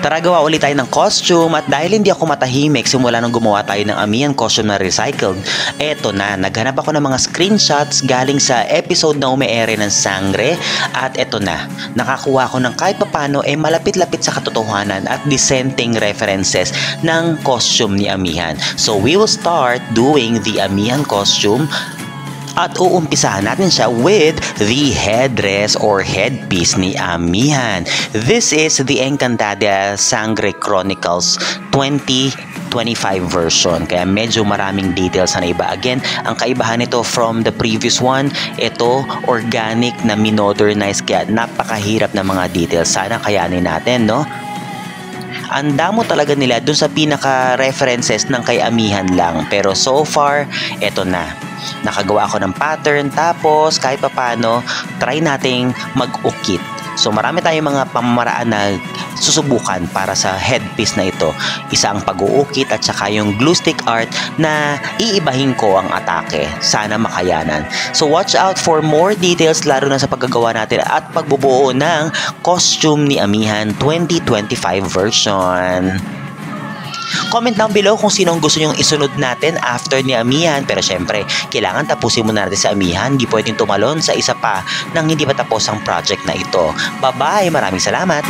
Tara, gawa ulit tayo ng costume at dahil hindi ako matahimik simula nung gumawa tayo ng Amihan costume na recycled, eto na, naghanap ako ng mga screenshots galing sa episode na umeere ng Sangre at eto na, nakakuha ko ng kahit papano malapit-lapit sa katotohanan at dissenting references ng costume ni Amihan. So we will start doing the Amihan costume. At uumpisahan natin siya with the headdress or headpiece ni Amihan. This is the Encantadia Sangre Chronicles 2025 version. Kaya medyo maraming details na iba. Again, ang kaibahan nito from the previous one, ito organic na minodernize kaya napakahirap na mga details. Sana kayanin natin, no? Ang damo talaga nila dun sa pinaka-references ng kay Amihan lang. Pero so far, eto na. Nakagawa ako ng pattern tapos kahit papano, try nating mag-ukit. So marami tayong mga pamamaraan na susubukan para sa headpiece na ito. Isa ang pag-uukit at saka yung glue stick art na iibahin ko ang atake. Sana makayanan. So watch out for more details lalo na sa paggagawa natin at pagbubuo ng costume ni Amihan 2025 version. Comment down below kung sino ang gusto nyong isunod natin after ni Amihan. Pero syempre, kailangan tapusin muna natin sa Amihan. Hindi pwedeng tumalon sa isa pa nang hindi pa tapos ang project na ito. Bye-bye! Maraming salamat!